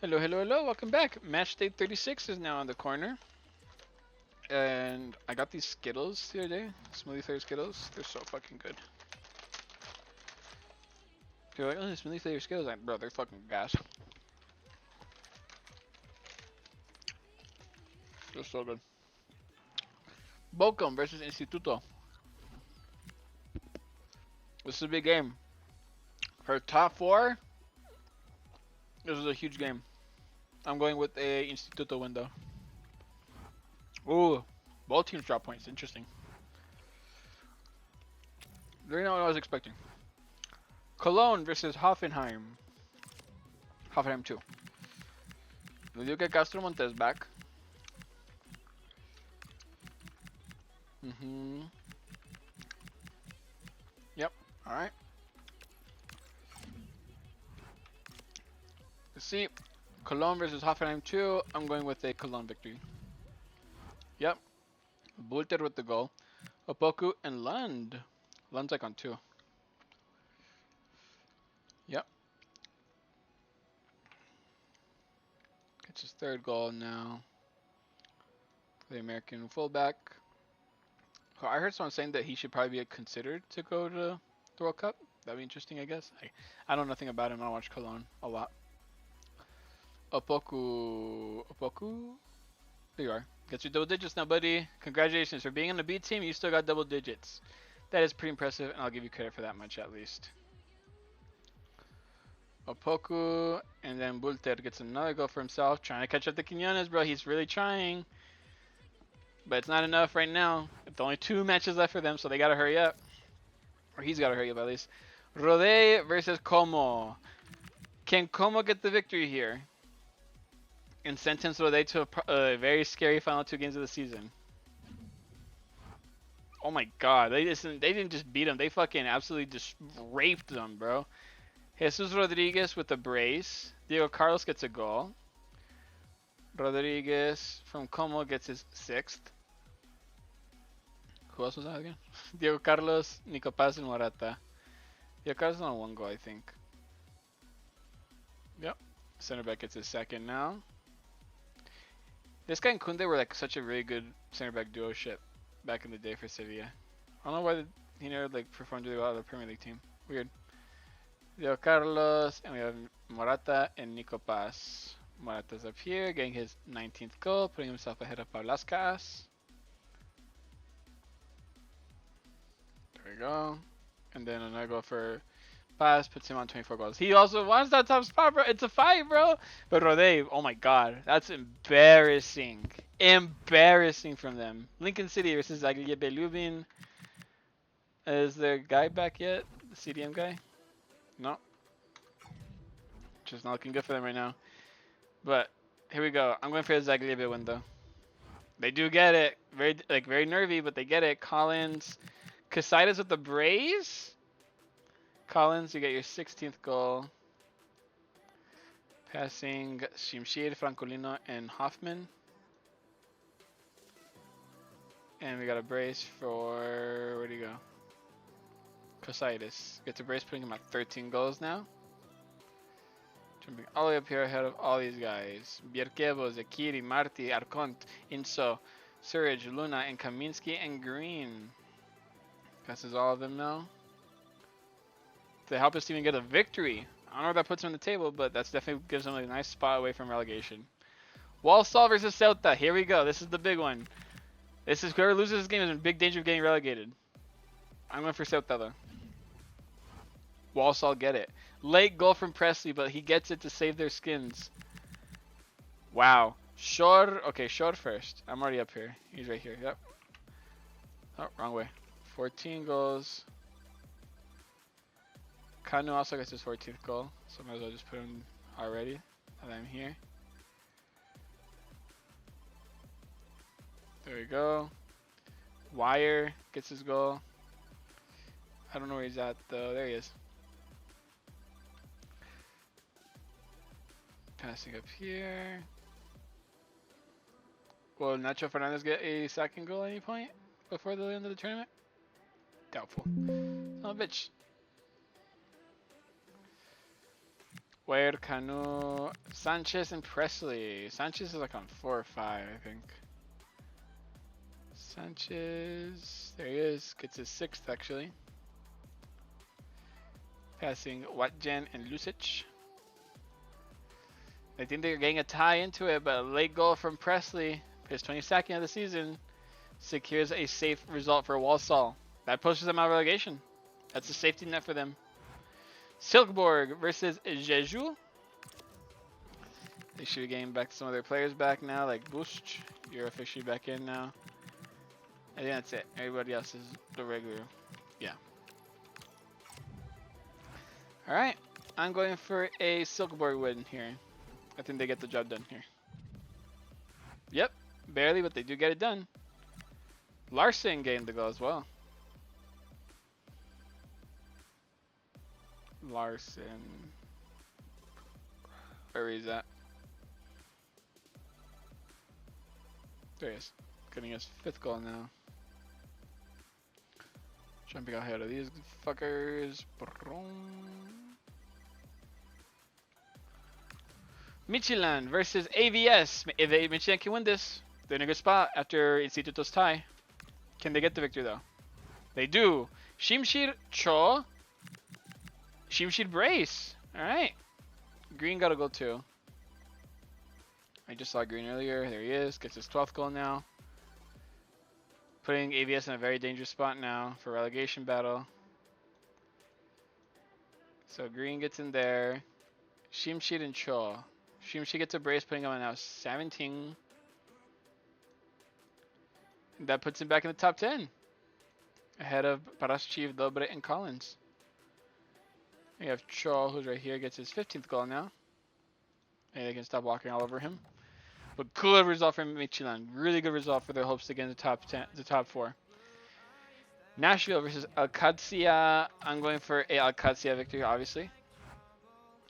Hello, hello, hello. Welcome back. Matchday 36 is now on the corner. And I got these Skittles the other day. Smoothie flavored Skittles. They're so fucking good. You're like, oh, smoothie flavored Skittles. Like, bro, they're fucking gas. They're so good. Bochum versus Instituto. This is a big game. For top four, this is a huge game. I'm going with a Instituto window. Ooh, both teams drop points. Interesting. Very not what I was expecting. Cologne versus Hoffenheim. Hoffenheim 2. We do get Castro Montes back. Yep. Alright. Let's see. Cologne versus Hoffenheim 2. I'm going with a Cologne victory. Yep. Bulter with the goal. Opoku and Lund. Lund's like on 2. Yep. Gets his third goal now. The American fullback. Oh, I heard someone saying that he should probably be considered to go to the World Cup. That'd be interesting, I guess. I know nothing about him. I watch Cologne a lot. Opoku. Opoku? There you are. Got your double digits now, buddy. Congratulations. For being on the B team, you still got double digits. That is pretty impressive, and I'll give you credit for that much at least. Opoku, and then Bulter gets another goal for himself. Trying to catch up to Quinones, bro. He's really trying. But it's not enough right now. It's only 2 matches left for them, so they gotta hurry up. Or he's gotta hurry up at least. Rode versus Como. Can Como get the victory here? And sentence Rode to a very scary final 2 games of the season. Oh my god, they didn't just beat him, they fucking absolutely just raped them, bro. Jesus Rodriguez with the brace. Diego Carlos gets a goal. Rodriguez from Como gets his 6th. Who else was that again? Diego Carlos, Nico Paz, and Morata. Diego Carlos is on 1 goal, I think. Yep. Center back gets his 2nd now. This guy and Kunde were like such a really good center back duo shit back in the day for Sevilla. I don't know why he never like performed really well on the Premier League team. Weird. Diego Carlos, and we have Morata and Nico Paz. Morata's up here, getting his 19th goal, putting himself ahead of Paulascas. There we go. And then another goal for Paz, puts him on 24 goals. He also wants that top spot, bro. It's a fight, bro. But Rode, oh my god, that's embarrassing. Embarrassing from them. Lincoln City versus Zagreb Lubin. Is there a guy back yet? The CDM guy? No. Just not looking good for them right now. But here we go. I'm going for the Zagreb window. They do get it. Very nervy, but they get it. Collins. Casaidas with the brace. Collins, you get your 16th goal. Passing Shimshir, Francolino, and Hoffman. And we got a brace for, where'd he go? Casaidas. Gets a brace, putting him at 13 goals now. Jumping all the way up here ahead of all these guys. Bierkevo, Zakiri, Marti, Arcont, Inso, Surge, Luna, and Kaminsky, and Green. Passes all of them now. To help us even get a victory. I don't know if that puts him on the table, but that's definitely gives them a nice spot away from relegation. Walsall versus Ceuta. Here we go. This is the big one. This is whoever loses this game is in big danger of getting relegated. I'm going for Ceuta though. Walsall get it. Late goal from Presley, but he gets it to save their skins. Wow. Shore. Okay, Shore first. I'm already up here. He's right here. Yep. Oh, wrong way. 14 goals. Kanu also gets his 14th goal, so might as well just put him already. And I'm here. There we go. Wire gets his goal. I don't know where he's at though. There he is. Passing up here. Will Nacho Fernandez get a second goal at any point before the end of the tournament? Doubtful. Son of a bitch. Wade, Canu, Sanchez, and Presley. Sanchez is like on 4 or 5, I think. Sanchez, there he is. Gets his 6th actually. Passing Watjen and Lucic. I think they're getting a tie into it, but a late goal from Presley, his 22nd of the season, secures a safe result for Walsall. That pushes them out of relegation. That's a safety net for them. Silkeborg versus Jeju. They should be getting back some of their players back now, like Busch. You're officially back in now. I think that's it. Everybody else is the regular. Yeah. Alright. I'm going for a Silkeborg win here. I think they get the job done here. Yep. Barely, but they do get it done. Larson getting the goal as well. Larson. Where is that? There he is. Getting his 5th goal now. Jumping ahead of these fuckers. Michelin versus AVS. If Michelin can win this, they're in a good spot after Instituto's tie. Can they get the victory though? They do. Shimshir Cho. Shimshir Brace. Alright. Green got a goal too. I just saw Green earlier. There he is. Gets his 12th goal now. Putting AVS in a very dangerous spot now for relegation battle. So Green gets in there. Shimshir and Cho. Shimshir gets a brace, putting him on now 17. That puts him back in the top 10. Ahead of Paraschiv, Dobre, and Collins. We have Cho, who's right here, gets his 15th goal now. And they can stop walking all over him. But good result from Michelin. Really good result for their hopes to get in the top 10, the top 4. Nashville versus Alcacia. I'm going for a Alcacia victory, obviously.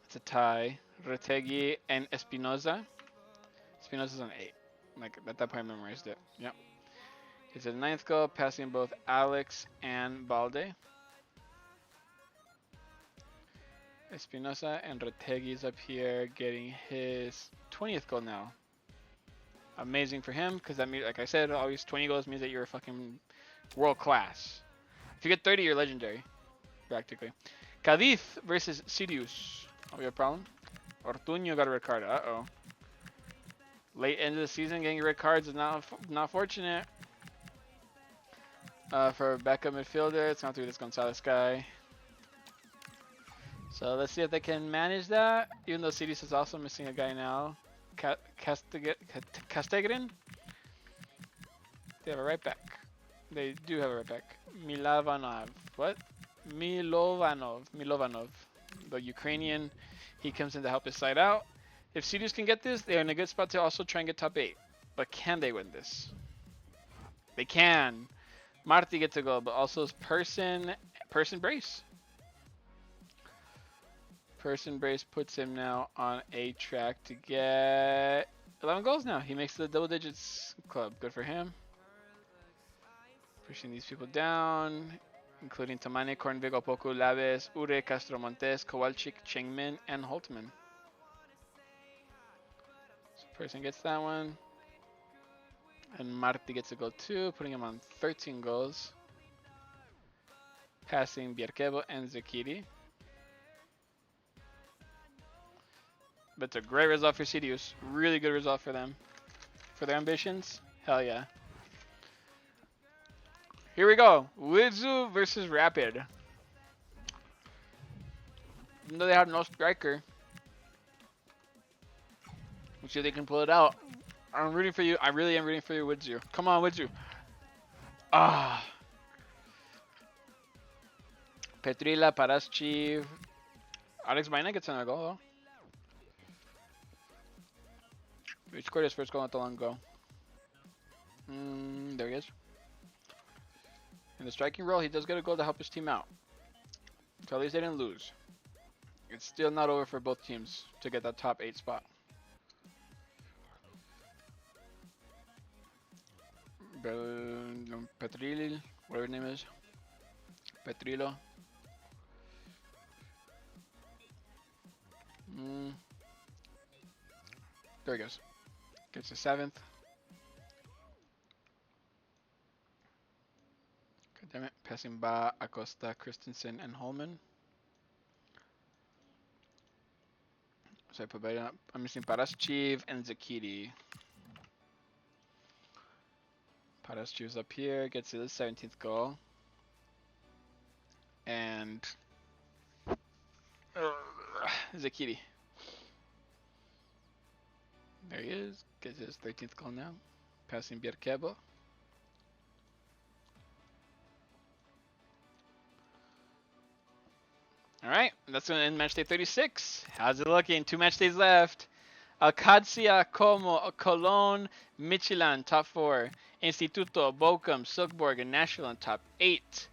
It's a tie. Retegi and Espinoza. Espinoza's on 8. Like at that point, I memorized it. Yep. It's a 9th goal, passing both Alex and Balde. Espinoza and Retegi's up here, getting his 20th goal now. Amazing for him, because that means, like I said, always 20 goals means that you're a fucking world class. If you get 30, you're legendary, practically. Cadiz versus Sirius. Oh, we have a problem? Ortuño got a red card. Uh-oh. Late end of the season, getting red cards is not fortunate. For a backup midfielder, it's not through this Gonzalez guy. So let's see if they can manage that. Even though Sirius is also missing a guy now. Castegrin? They have a right back. They do have a right back. Milovanov. What? Milovanov. The Ukrainian. He comes in to help his side out. If Sirius can get this, they're in a good spot to also try and get top 8. But can they win this? They can. Marti gets a goal, but also Person Brace. Person Brace puts him now on a track to get 11 goals now. He makes the double digits club. Good for him. Pushing these people down, including Tamane, Kornvig, Opoku, Laves, Ure, Castro Montes, Kowalczyk, Chengmin, and Holtman. So Person gets that one. And Marti gets a goal too, putting him on 13 goals. Passing Bierkebo and Zekiri. But it's a great result for Sirius. Really good result for them. For their ambitions, hell yeah. Here we go. Widzu versus Rapid. Even though they have no striker, we'll see if they can pull it out. I'm rooting for you. I really am rooting for you, Widzu. Come on, Widzu. Ah. Petrila, Paraschiv. Alex Baena gets another goal though. He scored his first goal not that long ago. There he is. In the striking role, he does get a goal to help his team out. So at least they didn't lose. It's still not over for both teams to get that top 8 spot. Petril, whatever his name is. Petrilo. Mm. There he goes. Gets the 7th. God damn it. Passing by Acosta, Christensen, and Holman. So I put Bayern up. I'm missing Paraschiv and Zakiri. Parashchiv's up here. Gets to the 17th goal. And Zakiri. There he is. Gets his 13th goal now. Passing Bierkebo. Alright, that's going to end match day 36. How's it looking? 2 match days left. Alcacia, Como, Cologne, Michelin, top 4. Instituto, Bochum, Silkeborg, and Nashville in top 8.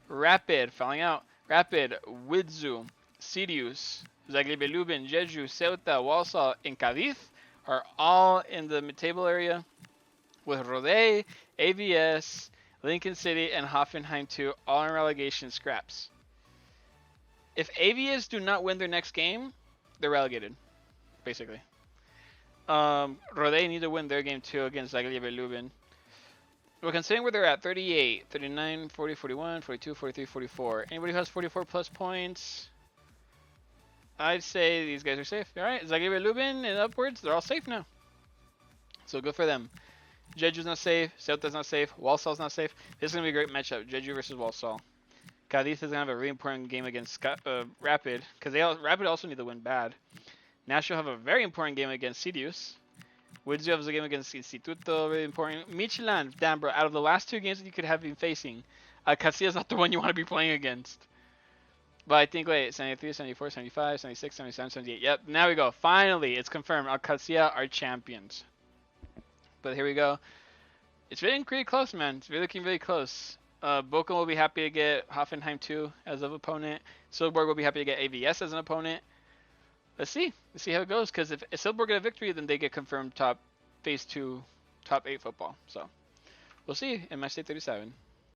Rapid, falling out. Rapid, Widzew, Sirius, Zagreb Lubin, Jeju, Ceuta, Walsall, and Cadiz are all in the mid-table area, with Rode, AVS, Lincoln City, and Hoffenheim 2 all in relegation scraps. If AVS do not win their next game, they're relegated, basically. Rode need to win their game too against Zagreb Lubin. Well, considering where they're at, 38, 39, 40, 41, 42, 43, 44. Anybody who has 44 plus points, I'd say these guys are safe. All right, Zagreb Lubin and upwards, they're all safe now. So good for them. Jeju's not safe. Ceuta's not safe. Walsall's not safe. This is going to be a great matchup. Jeju versus Walsall. Cadiz is going to have a really important game against Rapid, because Rapid also need to win bad. Nashville have a very important game against Sirius. Widzew has a game against Instituto, really important. Michelin, damn bro, out of the last 2 games that you could have been facing, Casillas not the one you want to be playing against. But I think, wait, 73, 74, 75, 76, 77, 78. Yep, now we go. Finally, it's confirmed. Alcacia are champions. But here we go. It's getting pretty close, man. It's really looking really close. Bochum will be happy to get Hoffenheim 2 as an opponent. Silkeborg will be happy to get AVS as an opponent. Let's see. Let's see how it goes. Because if Silkeborg get a victory, then they get confirmed phase 2, top 8 football. So we'll see in match day 37.